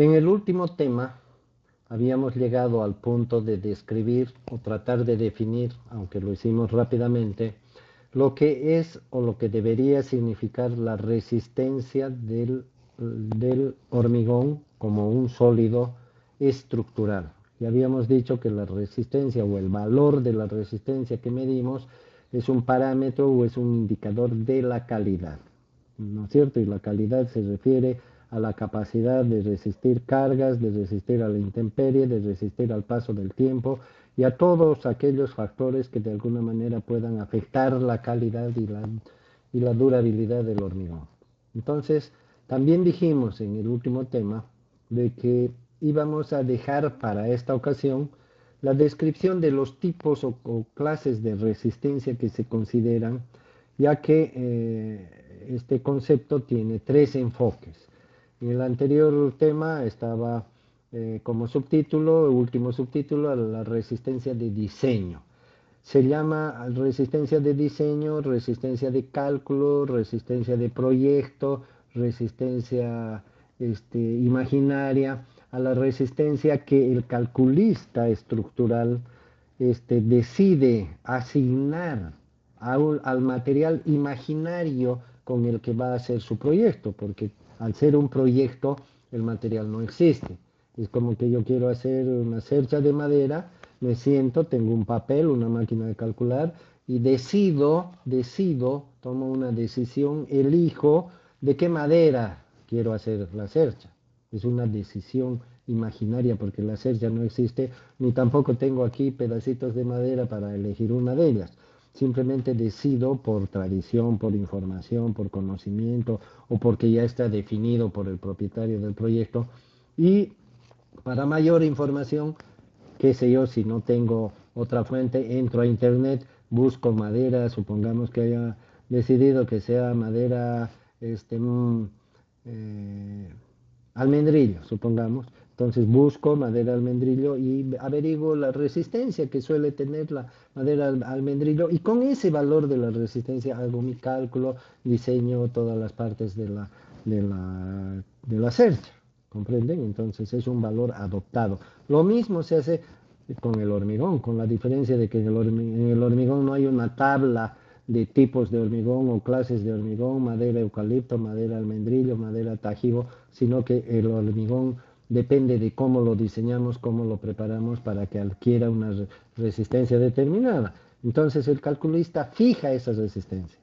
En el último tema habíamos llegado al punto de describir o tratar de definir, aunque lo hicimos rápidamente, lo que es o lo que debería significar la resistencia del hormigón como un sólido estructural. Y habíamos dicho que la resistencia o el valor de la resistencia que medimos es un parámetro o es un indicador de la calidad, ¿no es cierto? Y la calidad se refiere a la capacidad de resistir cargas, de resistir a la intemperie, de resistir al paso del tiempo y a todos aquellos factores que de alguna manera puedan afectar la calidad y la durabilidad del hormigón. Entonces, también dijimos en el último tema de que íbamos a dejar para esta ocasión la descripción de los tipos o clases de resistencia que se consideran, ya que este concepto tiene tres enfoques. En el anterior tema estaba como subtítulo, último subtítulo, la resistencia de diseño. Se llama resistencia de diseño, resistencia de cálculo, resistencia de proyecto, resistencia imaginaria, a la resistencia que el calculista estructural decide asignar al material imaginario con el que va a hacer su proyecto, porque al ser un proyecto el material no existe. Es como que yo quiero hacer una cercha de madera, me siento, tengo un papel, una máquina de calcular y tomo una decisión, elijo de qué madera quiero hacer la cercha. Es una decisión imaginaria porque la cercha no existe, ni tampoco tengo aquí pedacitos de madera para elegir una de ellas. Simplemente decido por tradición, por información, por conocimiento o porque ya está definido por el propietario del proyecto. Y para mayor información, qué sé yo, si no tengo otra fuente, entro a internet, busco madera, supongamos que haya decidido que sea madera eh, almendrillo, supongamos. Entonces busco madera almendrillo y averiguo la resistencia que suele tener la madera almendrillo y con ese valor de la resistencia hago mi cálculo, diseño todas las partes de la cercha. ¿Comprenden? Entonces es un valor adoptado. Lo mismo se hace con el hormigón, con la diferencia de que en el hormigón no hay una tabla de tipos de hormigón o clases de hormigón, madera eucalipto, madera almendrillo, madera tajibo, sino que el hormigón depende de cómo lo diseñamos, cómo lo preparamos para que adquiera una resistencia determinada. Entonces el calculista fija esa resistencia.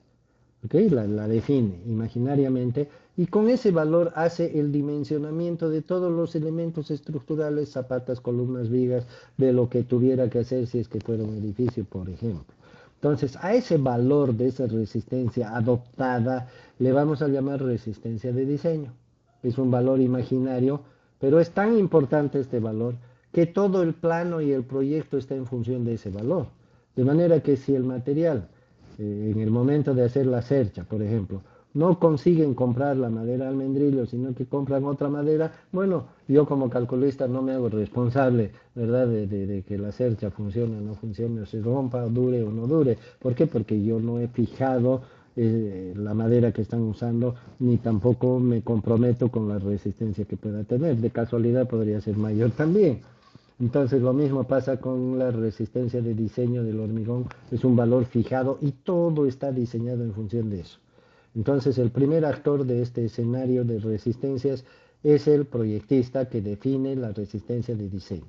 ¿Okay? La define imaginariamente y con ese valor hace el dimensionamiento de todos los elementos estructurales, zapatas, columnas, vigas, de lo que tuviera que hacer si es que fuera un edificio, por ejemplo. Entonces, a ese valor de esa resistencia adoptada le vamos a llamar resistencia de diseño. Es un valor imaginario, pero es tan importante este valor que todo el plano y el proyecto está en función de ese valor. De manera que si el material en el momento de hacer la cercha, por ejemplo, no consiguen comprar la madera almendrillo, sino que compran otra madera, bueno, yo como calculista no me hago responsable, ¿verdad?, de que la cercha funcione o no funcione, o se rompa, dure o no dure. ¿Por qué? Porque yo no he fijado la madera que están usando, ni tampoco me comprometo con la resistencia que pueda tener. De casualidad podría ser mayor también. Entonces lo mismo pasa con la resistencia de diseño del hormigón, es un valor fijado y todo está diseñado en función de eso. Entonces el primer actor de este escenario de resistencias es el proyectista que define la resistencia de diseño.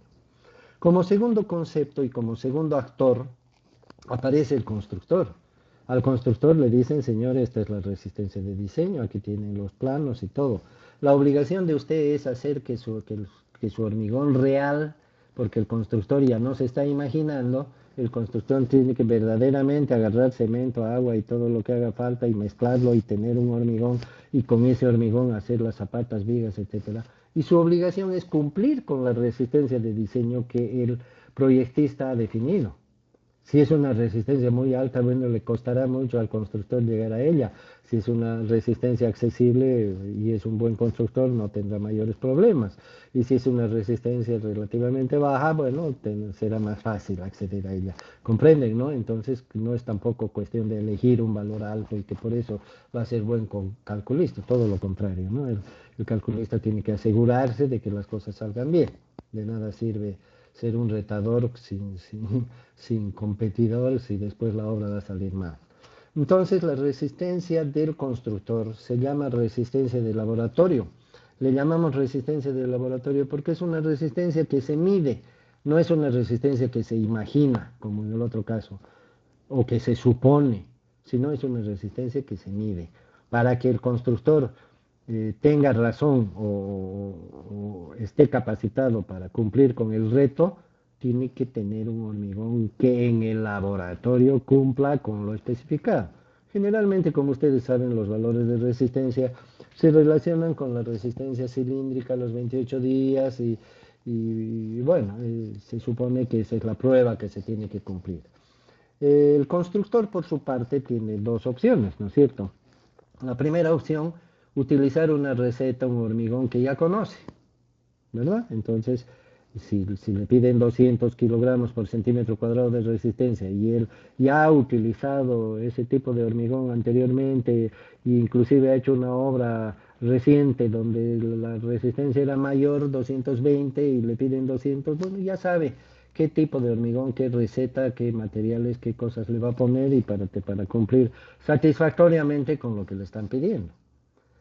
Como segundo concepto y como segundo actor aparece el constructor. Al constructor le dicen, señor, esta es la resistencia de diseño, aquí tienen los planos y todo. La obligación de usted es hacer que su hormigón real, porque el constructor ya no se está imaginando, el constructor tiene que verdaderamente agarrar cemento, agua y todo lo que haga falta y mezclarlo y tener un hormigón y con ese hormigón hacer las zapatas, vigas, etcétera. Y su obligación es cumplir con la resistencia de diseño que el proyectista ha definido. Si es una resistencia muy alta, bueno, le costará mucho al constructor llegar a ella. Si es una resistencia accesible y es un buen constructor, no tendrá mayores problemas. Y si es una resistencia relativamente baja, bueno, será más fácil acceder a ella. ¿Comprenden, no? Entonces, no es tampoco cuestión de elegir un valor alto y que por eso va a ser buen calculista, todo lo contrario, ¿no? El calculista tiene que asegurarse de que las cosas salgan bien. De nada sirve ser un retador sin competidor si después la obra va a salir mal. Entonces la resistencia del constructor se llama resistencia de laboratorio. Le llamamos resistencia de laboratorio porque es una resistencia que se mide, no es una resistencia que se imagina, como en el otro caso, o que se supone, sino es una resistencia que se mide. Para que el constructor tenga razón o esté capacitado para cumplir con el reto, tiene que tener un hormigón que en el laboratorio cumpla con lo especificado. Generalmente, como ustedes saben, los valores de resistencia se relacionan con la resistencia cilíndrica a los 28 días y bueno, se supone que esa es la prueba que se tiene que cumplir. El constructor, por su parte, tiene dos opciones, ¿no es cierto? La primera opción, utilizar una receta, un hormigón que ya conoce, ¿verdad? Entonces, si le piden 200 kilogramos por centímetro cuadrado de resistencia y él ya ha utilizado ese tipo de hormigón anteriormente e inclusive ha hecho una obra reciente donde la resistencia era mayor, 220, y le piden 200, bueno, ya sabe qué tipo de hormigón, qué receta, qué materiales, qué cosas le va a poner y para cumplir satisfactoriamente con lo que le están pidiendo.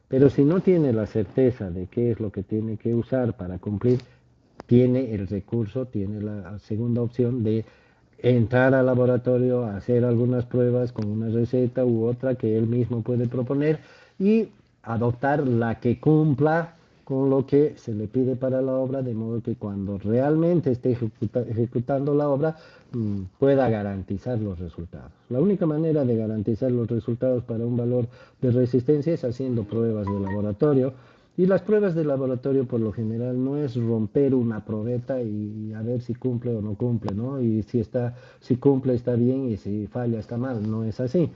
Pero si no tiene la certeza de qué es lo que tiene que usar para cumplir, tiene el recurso, tiene la segunda opción de entrar al laboratorio, hacer algunas pruebas con una receta u otra que él mismo puede proponer y adoptar la que cumpla con lo que se le pide para la obra, de modo que cuando realmente esté ejecutando la obra pueda garantizar los resultados. La única manera de garantizar los resultados para un valor de resistencia es haciendo pruebas de laboratorio, y las pruebas de laboratorio por lo general no es romper una probeta y a ver si cumple o no cumple, ¿no? Y si cumple está bien y si falla está mal, no es así.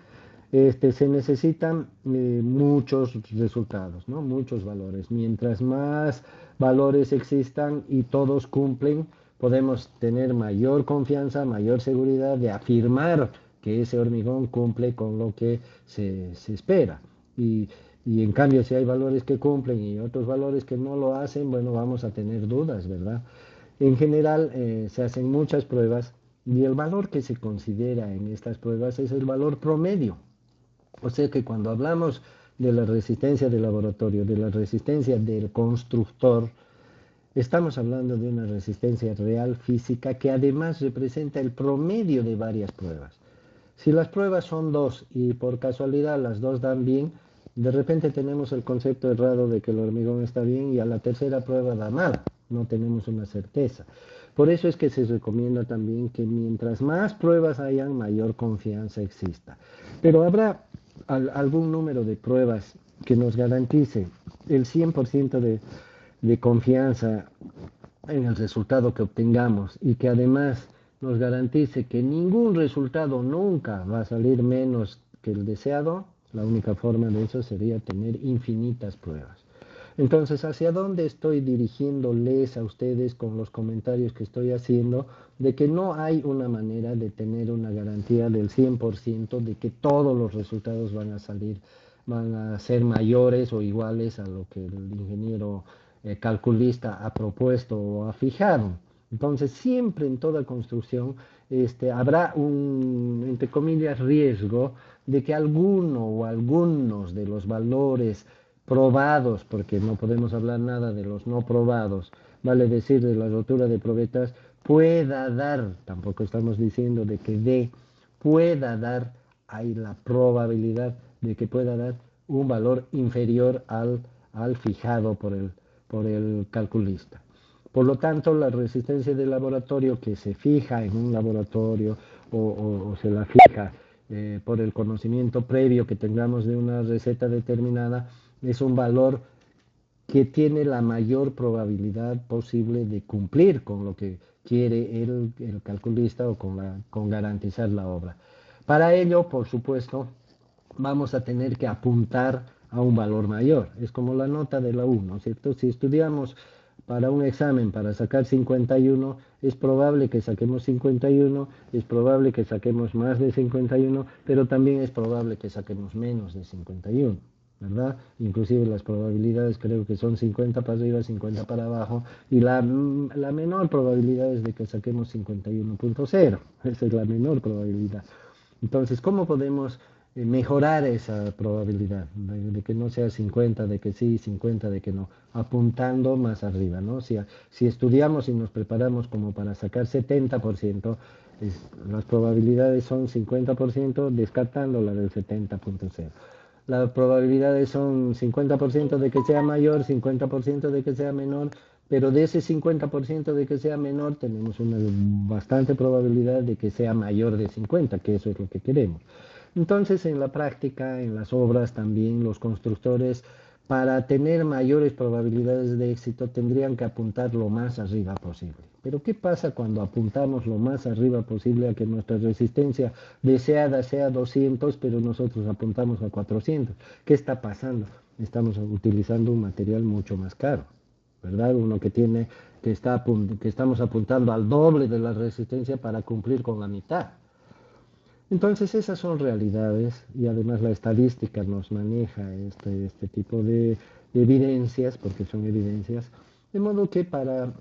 Se necesitan muchos resultados, ¿no? Muchos valores. Mientras más valores existan y todos cumplen, podemos tener mayor confianza, mayor seguridad de afirmar que ese hormigón cumple con lo que se espera. Y, y en cambio, si hay valores que cumplen y otros valores que no lo hacen, bueno, vamos a tener dudas, ¿verdad? En general, se hacen muchas pruebas y el valor que se considera en estas pruebas es el valor promedio. O sea que cuando hablamos de la resistencia del laboratorio, de la resistencia del constructor, estamos hablando de una resistencia real física que además representa el promedio de varias pruebas. Si las pruebas son dos y por casualidad las dos dan bien, de repente tenemos el concepto errado de que el hormigón está bien y a la tercera prueba da mal. No tenemos una certeza. Por eso es que se recomienda también que mientras más pruebas hayan, mayor confianza exista. Pero habrá algún número de pruebas que nos garantice el 100% de confianza en el resultado que obtengamos y que además nos garantice que ningún resultado nunca va a salir menos que el deseado. La única forma de eso sería tener infinitas pruebas. Entonces, ¿hacia dónde estoy dirigiéndoles a ustedes con los comentarios que estoy haciendo? De que no hay una manera de tener una garantía del 100% de que todos los resultados van a salir, van a ser mayores o iguales a lo que el ingeniero calculista ha propuesto o ha fijado. Entonces, siempre en toda construcción habrá un, entre comillas, riesgo de que alguno o algunos de los valores probados, porque no podemos hablar nada de los no probados, vale decir, de la rotura de probetas, pueda dar, tampoco estamos diciendo de que pueda dar, hay la probabilidad de que pueda dar un valor inferior al fijado por el calculista. Por lo tanto, la resistencia del laboratorio que se fija en un laboratorio o se la fija por el conocimiento previo que tengamos de una receta determinada, es un valor que tiene la mayor probabilidad posible de cumplir con lo que quiere el calculista o con garantizar la obra. Para ello, por supuesto, vamos a tener que apuntar a un valor mayor. Es como la nota de la U, ¿no es cierto? Si estudiamos para un examen para sacar 51, es probable que saquemos 51, es probable que saquemos más de 51, pero también es probable que saquemos menos de 51. ¿Verdad? Inclusive las probabilidades creo que son 50 para arriba, 50 para abajo, y la menor probabilidad es de que saquemos 51.0. Esa es la menor probabilidad. Entonces, ¿cómo podemos mejorar esa probabilidad de que no sea 50, de que sí, 50, de que no? Apuntando más arriba, ¿no? Si estudiamos y nos preparamos como para sacar 70%, las probabilidades son 50% descartando la del 70.0. Las probabilidades son 50% de que sea mayor, 50% de que sea menor, pero de ese 50% de que sea menor tenemos una bastante probabilidad de que sea mayor de 50, que eso es lo que queremos. Entonces, en la práctica, en las obras también, los constructores, para tener mayores probabilidades de éxito, tendrían que apuntar lo más arriba posible. Pero ¿qué pasa cuando apuntamos lo más arriba posible a que nuestra resistencia deseada sea 200, pero nosotros apuntamos a 400? ¿Qué está pasando? Estamos utilizando un material mucho más caro, ¿verdad? Uno que estamos apuntando al doble de la resistencia para cumplir con la mitad. Entonces esas son realidades y además la estadística nos maneja este tipo de evidencias, porque son evidencias, de modo que para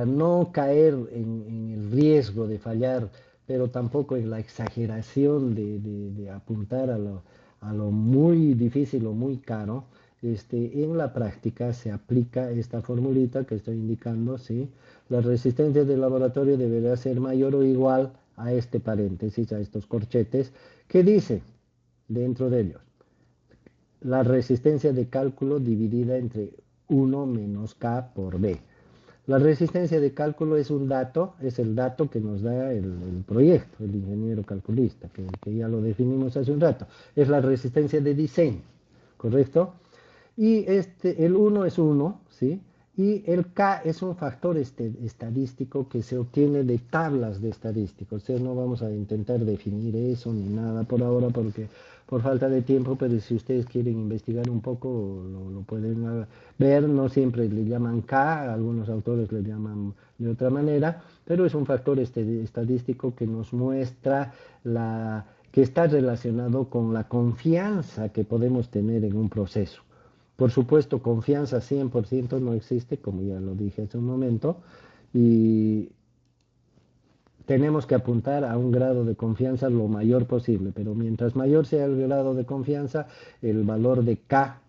no caer en el riesgo de fallar, pero tampoco en la exageración de apuntar a lo muy difícil o muy caro, en la práctica se aplica esta formulita que estoy indicando, ¿sí? La resistencia del laboratorio deberá ser mayor o igual a este paréntesis, a estos corchetes, que dice dentro de ellos la resistencia de cálculo dividida entre 1 menos K por B. La resistencia de cálculo es un dato, es el dato que nos da el proyecto, el ingeniero calculista, que ya lo definimos hace un rato. Es la resistencia de diseño, ¿correcto? Y el 1 es 1, ¿sí? Y el K es un factor estadístico que se obtiene de tablas de estadísticos. O sea, no vamos a intentar definir eso ni nada por ahora porque por falta de tiempo, pero si ustedes quieren investigar un poco lo pueden ver. No siempre le llaman K, algunos autores le llaman de otra manera, pero es un factor estadístico que nos muestra que está relacionado con la confianza que podemos tener en un proceso. Por supuesto, confianza 100% no existe, como ya lo dije hace un momento, y tenemos que apuntar a un grado de confianza lo mayor posible, pero mientras mayor sea el grado de confianza, el valor de K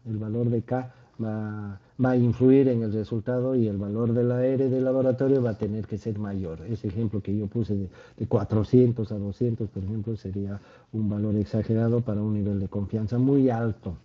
va a influir en el resultado y el valor de la R del laboratorio va a tener que ser mayor. Ese ejemplo que yo puse de 400 a 200, por ejemplo, sería un valor exagerado para un nivel de confianza muy alto.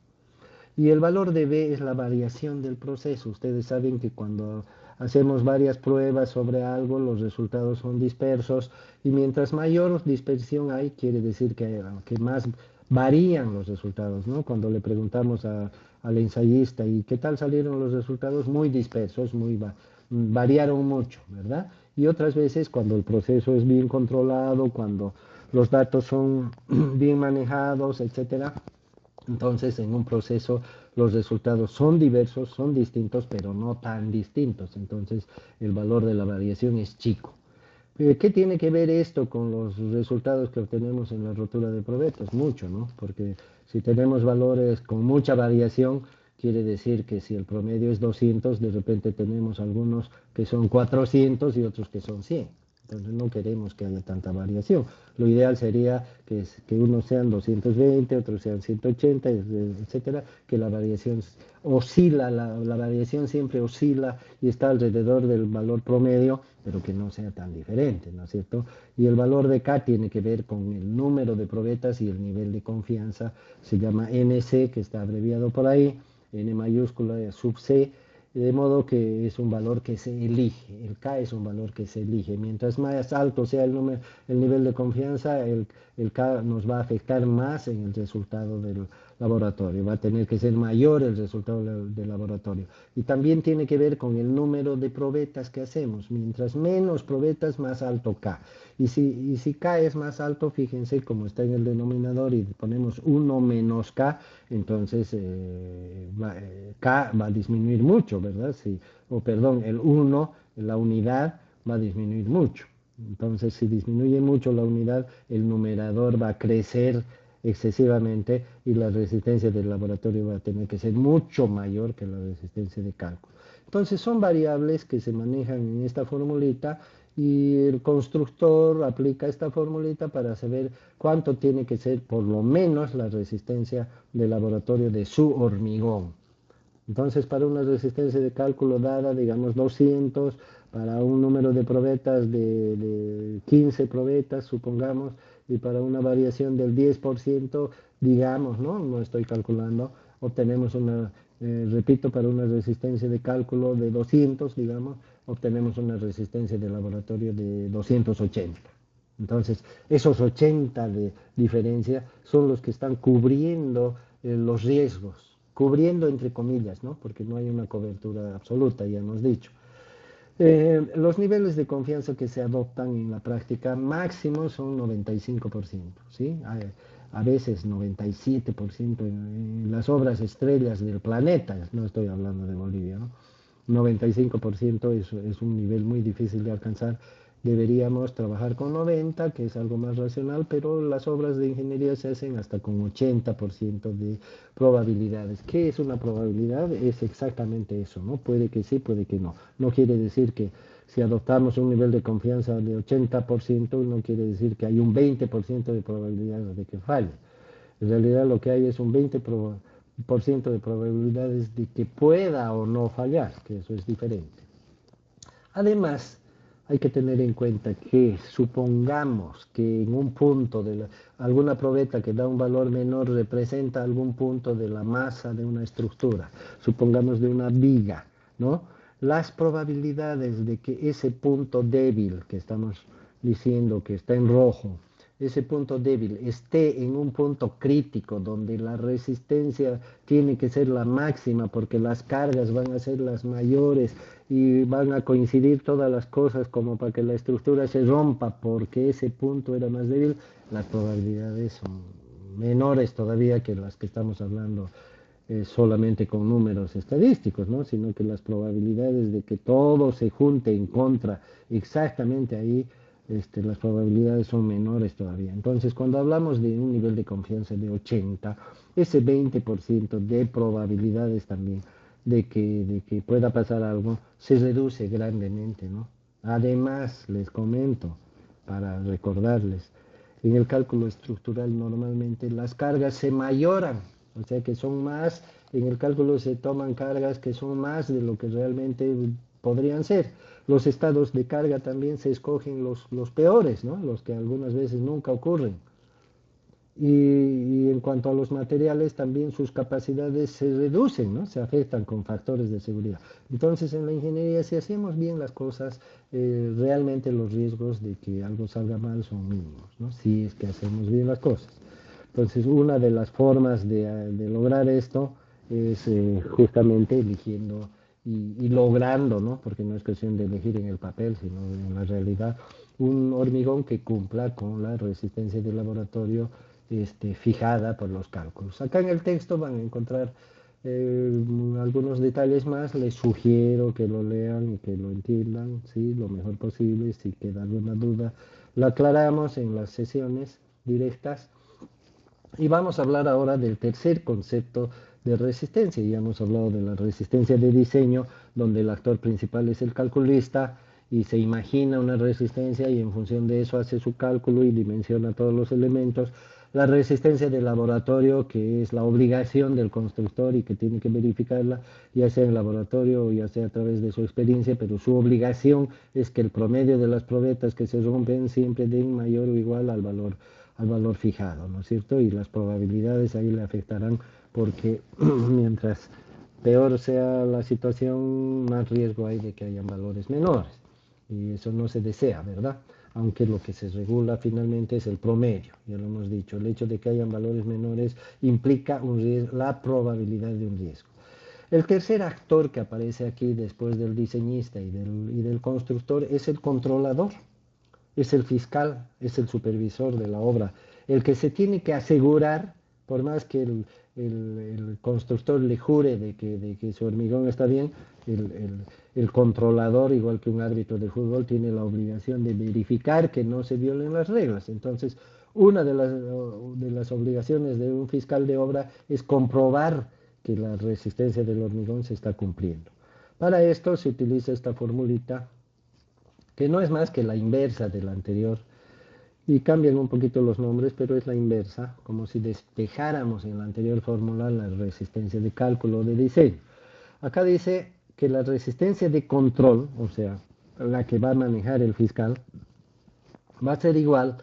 Y el valor de B es la variación del proceso. Ustedes saben que cuando hacemos varias pruebas sobre algo, los resultados son dispersos y mientras mayor dispersión hay, quiere decir que más varían los resultados, ¿no? Cuando le preguntamos al ensayista, ¿y qué tal salieron los resultados? Muy dispersos, variaron mucho, ¿verdad? Y otras veces, cuando el proceso es bien controlado, cuando los datos son bien manejados, etcétera, entonces, en un proceso los resultados son diversos, son distintos, pero no tan distintos. Entonces, el valor de la variación es chico. ¿Qué tiene que ver esto con los resultados que obtenemos en la rotura de probetos? Mucho, ¿no? Porque si tenemos valores con mucha variación, quiere decir que si el promedio es 200, de repente tenemos algunos que son 400 y otros que son 100. Entonces no queremos que haya tanta variación. Lo ideal sería que unos sean 220, otros sean 180, etcétera, que la variación oscila, la variación siempre oscila y está alrededor del valor promedio, pero que no sea tan diferente, ¿no es cierto? Y el valor de K tiene que ver con el número de probetas y el nivel de confianza, se llama NC, que está abreviado por ahí, N mayúscula sub C, de modo que es un valor que se elige, el K es un valor que se elige. Mientras más alto sea el nivel de confianza, el K nos va a afectar más en el resultado laboratorio, va a tener que ser mayor el resultado del laboratorio. Y también tiene que ver con el número de probetas que hacemos. Mientras menos probetas, más alto K. Y si K es más alto, fíjense como está en el denominador y ponemos 1 menos K, entonces K va a disminuir mucho, ¿verdad? Sí, o perdón, el 1, la unidad, va a disminuir mucho. Entonces, si disminuye mucho la unidad, el numerador va a crecer excesivamente y la resistencia del laboratorio va a tener que ser mucho mayor que la resistencia de cálculo. Entonces, son variables que se manejan en esta formulita y el constructor aplica esta formulita para saber cuánto tiene que ser por lo menos la resistencia del laboratorio de su hormigón. Entonces, para una resistencia de cálculo dada, digamos 200, para un número de probetas de 15 probetas, supongamos, y para una variación del 10%, digamos, ¿no? No estoy calculando, obtenemos repito, para una resistencia de cálculo de 200, digamos, obtenemos una resistencia de laboratorio de 280. Entonces, esos 80 de diferencia son los que están cubriendo los riesgos, cubriendo entre comillas, ¿no? Porque no hay una cobertura absoluta, ya hemos dicho. Los niveles de confianza que se adoptan en la práctica máximo son 95%, ¿sí? A veces 97% en las obras estrellas del planeta, no estoy hablando de Bolivia, ¿no? 95% es un nivel muy difícil de alcanzar. Deberíamos trabajar con 90, que es algo más racional, pero las obras de ingeniería se hacen hasta con 80% de probabilidades. ¿Qué es una probabilidad? Es exactamente eso, ¿no? Puede que sí, puede que no. No quiere decir que si adoptamos un nivel de confianza de 80%, no quiere decir que hay un 20% de probabilidades de que falle. En realidad lo que hay es un 20% de probabilidades de que pueda o no fallar, que eso es diferente. Además, hay que tener en cuenta que supongamos que en un punto de alguna probeta que da un valor menor representa algún punto de la masa de una estructura, supongamos de una viga, ¿no? Las probabilidades de que ese punto débil que estamos diciendo que está en rojo, ese punto débil esté en un punto crítico donde la resistencia tiene que ser la máxima porque las cargas van a ser las mayores y van a coincidir todas las cosas como para que la estructura se rompa porque ese punto era más débil, las probabilidades son menores todavía que las que estamos hablando solamente con números estadísticos, ¿no? Sino que las probabilidades de que todo se junte en contra exactamente ahí, las probabilidades son menores todavía. Entonces, cuando hablamos de un nivel de confianza de 80, ese 20% de probabilidades también de que pueda pasar algo se reduce grandemente, ¿no? Además, les comento, para recordarles, en el cálculo estructural normalmente las cargas se mayoran, o sea que son más, en el cálculo se toman cargas que son más de lo que realmente podrían ser. Los estados de carga también se escogen los peores, ¿no? Los que algunas veces nunca ocurren. Y en cuanto a los materiales, también sus capacidades se reducen, ¿no? Se afectan con factores de seguridad. Entonces, en la ingeniería, si hacemos bien las cosas, realmente los riesgos de que algo salga mal son mínimos, ¿no? Si es que hacemos bien las cosas. Entonces, una de las formas de lograr esto es justamente eligiendo y logrando, ¿no? Porque no es cuestión de elegir en el papel, sino en la realidad, un hormigón que cumpla con la resistencia del laboratorio fijada por los cálculos. Acá en el texto van a encontrar algunos detalles más, les sugiero que lo lean y que lo entiendan, ¿sí? Lo mejor posible. Si queda alguna duda, la aclaramos en las sesiones directas. Y vamos a hablar ahora del tercer concepto de resistencia. Ya hemos hablado de la resistencia de diseño, donde el actor principal es el calculista y se imagina una resistencia y en función de eso hace su cálculo y dimensiona todos los elementos. La resistencia de laboratorio, que es la obligación del constructor y que tiene que verificarla, ya sea en laboratorio o ya sea a través de su experiencia, pero su obligación es que el promedio de las probetas que se rompen siempre den mayor o igual al valor fijado, ¿no es cierto? Y las probabilidades ahí le afectarán porque mientras peor sea la situación, más riesgo hay de que hayan valores menores. Y eso no se desea, ¿verdad? aunque lo que se regula finalmente es el promedio, ya lo hemos dicho. El hecho de que hayan valores menores implica un riesgo, la probabilidad de un riesgo. El tercer actor que aparece aquí después del diseñista y del constructor es el controlador, es el fiscal, es el supervisor de la obra, el que se tiene que asegurar, por más que el constructor le jure de que su hormigón está bien, el controlador, igual que un árbitro de fútbol, tiene la obligación de verificar que no se violen las reglas. Entonces, una de las obligaciones de un fiscal de obra es comprobar que la resistencia del hormigón se está cumpliendo. Para esto se utiliza esta formulita que no es más que la inversa de la anterior, y cambian un poquito los nombres, pero es la inversa, como si despejáramos en la anterior fórmula la resistencia de cálculo o de diseño. Acá dice que la resistencia de control, o sea, la que va a manejar el fiscal, va a ser igual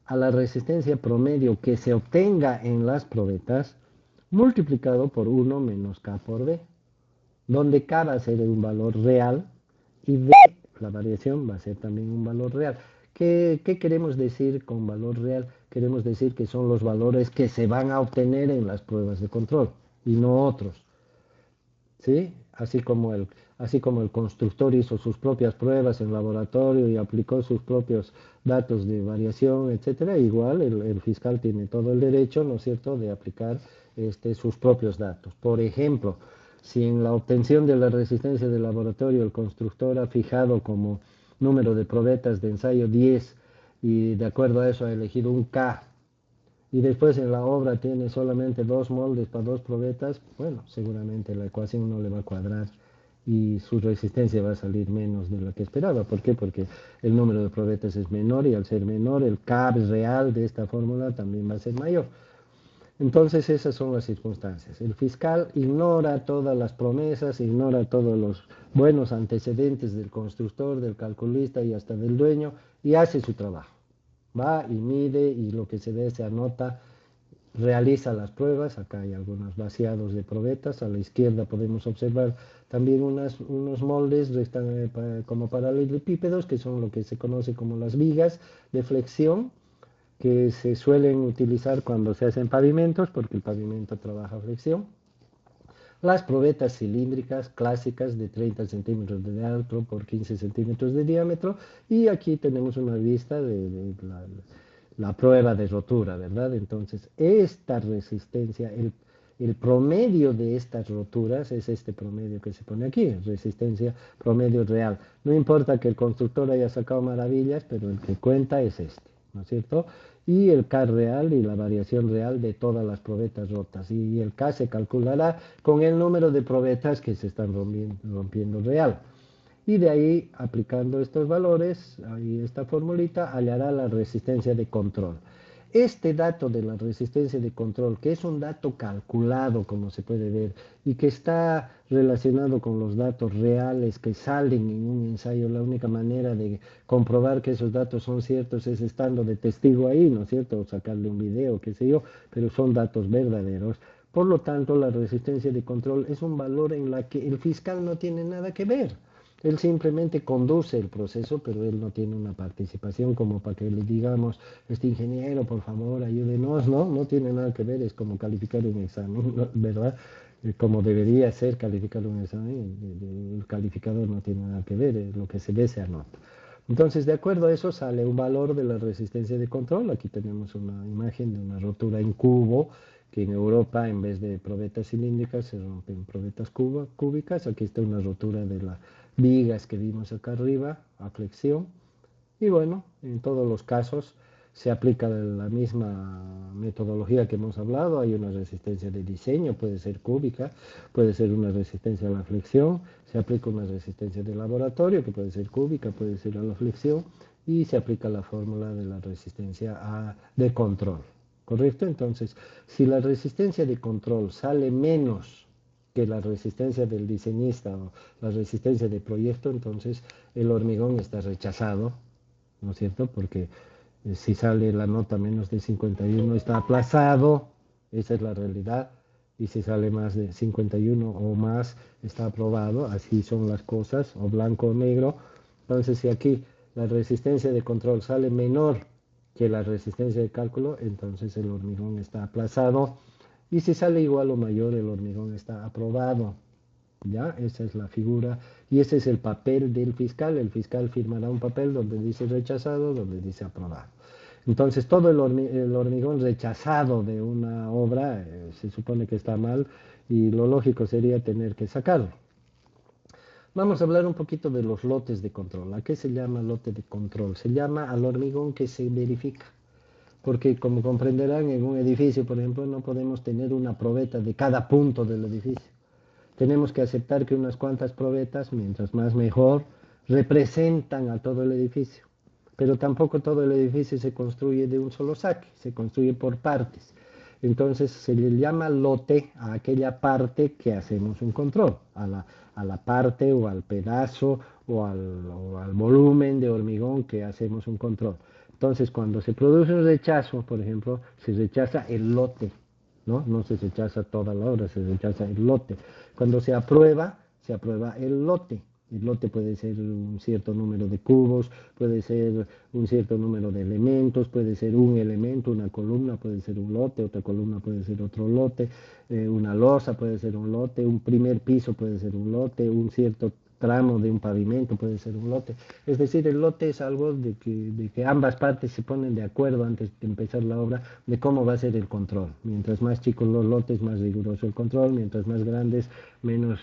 a la resistencia promedio que se obtenga en las probetas multiplicado por 1 menos K por B, donde K va a ser un valor real y B, la variación, va a ser también un valor real. ¿Qué queremos decir con valor real? Queremos decir que son los valores que se van a obtener en las pruebas de control y no otros. ¿Sí? Así como el constructor hizo sus propias pruebas en laboratorio y aplicó sus propios datos de variación, etcétera, igual el fiscal tiene todo el derecho, ¿no es cierto?, de aplicar sus propios datos. Por ejemplo, si en la obtención de la resistencia del laboratorio el constructor ha fijado como número de probetas de ensayo 10 y de acuerdo a eso ha elegido un K, y después en la obra tiene solamente 2 moldes para 2 probetas, bueno, seguramente la ecuación no le va a cuadrar y su resistencia va a salir menos de la que esperaba. ¿Por qué? Porque el número de probetas es menor y al ser menor el K real de esta fórmula también va a ser mayor. Entonces esas son las circunstancias. El fiscal ignora todas las promesas, ignora todos los buenos antecedentes del constructor, del calculista y hasta del dueño y hace su trabajo. Va y mide y lo que se ve se anota, realiza las pruebas. Acá hay algunos vaciados de probetas. A la izquierda podemos observar también unos moldes como paralelepípedos, que son lo que se conoce como las vigas de flexión, que se suelen utilizar cuando se hacen pavimentos, porque el pavimento trabaja flexión. Las probetas cilíndricas clásicas de 30 centímetros de diámetro por 15 centímetros de diámetro, y aquí tenemos una vista de la prueba de rotura, ¿verdad? Entonces, esta resistencia, el promedio de estas roturas es este promedio que se pone aquí, resistencia promedio real. No importa que el constructor haya sacado maravillas, pero el que cuenta es este, ¿no es cierto? Y el K real y la variación real de todas las probetas rotas. Y el K se calculará con el número de probetas que se están rompiendo real. Y de ahí, aplicando estos valores, ahí esta formulita, hallará la resistencia de control. Este dato de la resistencia de control, que es un dato calculado, como se puede ver, y que está relacionado con los datos reales que salen en un ensayo, la única manera de comprobar que esos datos son ciertos es estando de testigo ahí, ¿no es cierto? O sacarle un video, qué sé yo, pero son datos verdaderos. Por lo tanto, la resistencia de control es un valor en la que el fiscal no tiene nada que ver. Él simplemente conduce el proceso, pero él no tiene una participación como para que le digamos, ingeniero, por favor, ayúdenos, ¿no? No tiene nada que ver, es como calificar un examen, ¿no? ¿Verdad? Como debería ser calificar un examen, el calificador no tiene nada que ver, lo que se ve se anota. Entonces, de acuerdo a eso, sale un valor de la resistencia de control. Aquí tenemos una imagen de una rotura en cubo, que en Europa, en vez de probetas cilíndricas, se rompen probetas cúbicas. Aquí está una rotura de las vigas que vimos acá arriba, a flexión. Y bueno, en todos los casos se aplica la misma metodología que hemos hablado. Hay una resistencia de diseño, puede ser cúbica, puede ser una resistencia a la flexión, se aplica una resistencia de laboratorio, que puede ser cúbica, puede ser a la flexión, y se aplica la fórmula de la resistencia de control. ¿Correcto? Entonces, si la resistencia de control sale menos que la resistencia del diseñista o la resistencia de proyecto, entonces el hormigón está rechazado, ¿no es cierto? Porque si sale la nota menos de 51 está aplazado, esa es la realidad, y si sale más de 51 o más está aprobado, así son las cosas, o blanco o negro. Entonces, si aquí la resistencia de control sale menor que la resistencia de cálculo, entonces el hormigón está aplazado. Y si sale igual o mayor, el hormigón está aprobado. ¿Ya? Esa es la figura y ese es el papel del fiscal. El fiscal firmará un papel donde dice rechazado, donde dice aprobado. Entonces, todo el hormigón rechazado de una obra se supone que está mal y lo lógico sería tener que sacarlo. Vamos a hablar un poquito de los lotes de control. ¿A qué se llama lote de control? Se llama al hormigón que se verifica. Porque como comprenderán, en un edificio, por ejemplo, no podemos tener una probeta de cada punto del edificio. Tenemos que aceptar que unas cuantas probetas, mientras más mejor, representan a todo el edificio. Pero tampoco todo el edificio se construye de un solo saque, se construye por partes. Entonces se le llama lote a aquella parte que hacemos un control, a la parte o al pedazo o al volumen de hormigón que hacemos un control. Entonces cuando se produce un rechazo, por ejemplo, se rechaza el lote, ¿no? No se rechaza toda la obra, se rechaza el lote. Cuando se aprueba el lote. El lote puede ser un cierto número de cubos, puede ser un cierto número de elementos, puede ser un elemento, una columna puede ser un lote, otra columna puede ser otro lote, una losa puede ser un lote, un primer piso puede ser un lote, un cierto tramo de un pavimento puede ser un lote. Es decir, el lote es algo de que ambas partes se ponen de acuerdo antes de empezar la obra de cómo va a ser el control. Mientras más chicos los lotes, más riguroso el control, mientras más grandes, menos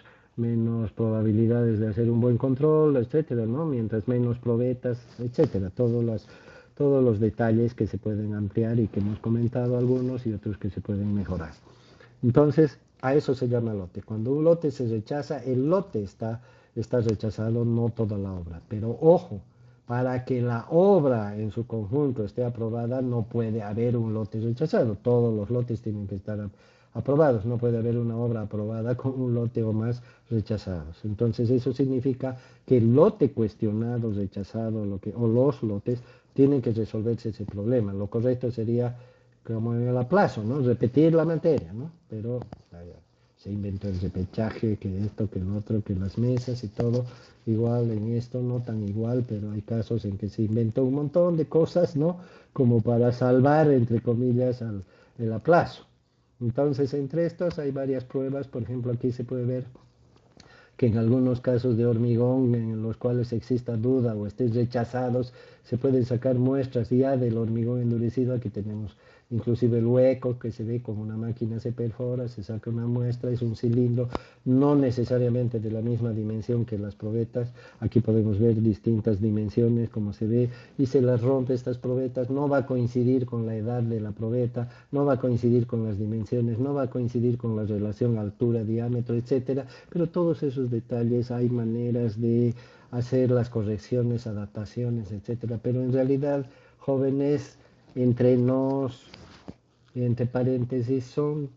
probabilidades de hacer un buen control, etcétera, ¿no? Mientras menos probetas, etcétera, todos los detalles que se pueden ampliar y que hemos comentado algunos y otros que se pueden mejorar. Entonces, a eso se llama lote. Cuando un lote se rechaza, el lote está rechazado, no toda la obra. Pero ojo, para que la obra en su conjunto esté aprobada, no puede haber un lote rechazado. Todos los lotes tienen que estar aprobados. No puede haber una obra aprobada con un lote o más rechazados. Entonces, eso significa que el lote cuestionado, rechazado, o los lotes, tienen que resolverse ese problema. Lo correcto sería como en el aplazo, ¿no? Repetir la materia, ¿no? Pero se inventó el repechaje, que esto, que el otro, que las mesas y todo, igual en esto, no tan igual, pero hay casos en que se inventó un montón de cosas, ¿no? Como para salvar, entre comillas, el aplazo. Entonces, entre estos hay varias pruebas, por ejemplo, aquí se puede ver que en algunos casos de hormigón en los cuales exista duda o estén rechazados, se pueden sacar muestras ya del hormigón endurecido. Aquí tenemos inclusive el hueco que se ve como una máquina se perfora, se saca una muestra, es un cilindro, no necesariamente de la misma dimensión que las probetas. Aquí podemos ver distintas dimensiones como se ve y se las rompe estas probetas, no va a coincidir con la edad de la probeta, no va a coincidir con las dimensiones, no va a coincidir con la relación altura, diámetro, etcétera, pero todos esos detalles hay maneras de hacer las correcciones, adaptaciones, etcétera, pero en realidad, jóvenes, entre nos, entre paréntesis, son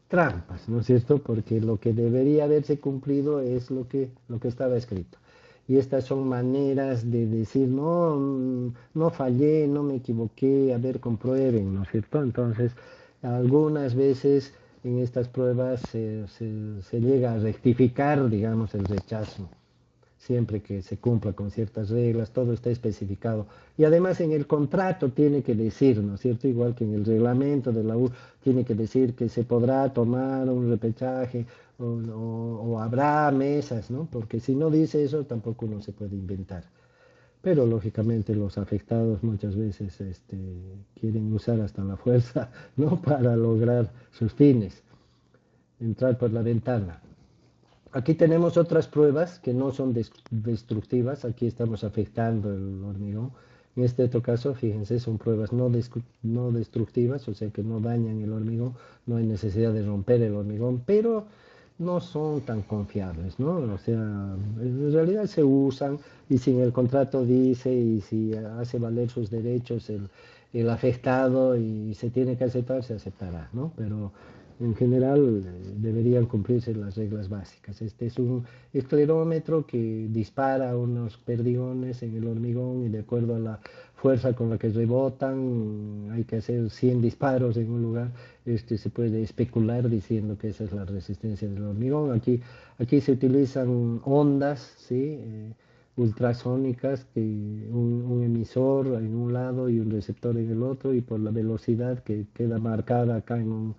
trampas, ¿no es cierto? Porque lo que debería haberse cumplido es lo que estaba escrito. Y estas son maneras de decir, no, no fallé, no me equivoqué, a ver, comprueben, ¿no es cierto? Entonces, algunas veces en estas pruebas se llega a rectificar, digamos, el rechazo siempre que se cumpla con ciertas reglas, todo está especificado. Y además en el contrato tiene que decir, ¿no es cierto? Igual que en el reglamento de la U, tiene que decir que se podrá tomar un repechaje o habrá mesas, ¿no? Porque si no dice eso, tampoco uno se puede inventar. Pero lógicamente los afectados muchas veces quieren usar hasta la fuerza, ¿no? Para lograr sus fines, entrar por la ventana. Aquí tenemos otras pruebas que no son destructivas. Aquí estamos afectando el hormigón. En este otro caso, fíjense, son pruebas no destructivas, o sea que no dañan el hormigón, no hay necesidad de romper el hormigón, pero no son tan confiables, ¿no? O sea, en realidad se usan y si en el contrato dice y si hace valer sus derechos el afectado y se tiene que aceptar, se aceptará, ¿no? Pero en general deberían cumplirse las reglas básicas. Este es un esclerómetro que dispara unos perdigones en el hormigón y de acuerdo a la fuerza con la que rebotan, hay que hacer 100 disparos en un lugar. Se puede especular diciendo que esa es la resistencia del hormigón. Aquí se utilizan ondas, ¿sí? ultrasónicas, que un emisor en un lado y un receptor en el otro, y por la velocidad que queda marcada acá en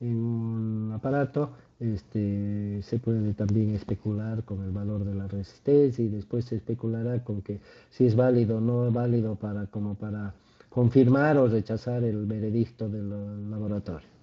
un aparato, se puede también especular con el valor de la resistencia, y después se especulará con que si es válido o no es válido para, como para confirmar o rechazar el veredicto del laboratorio.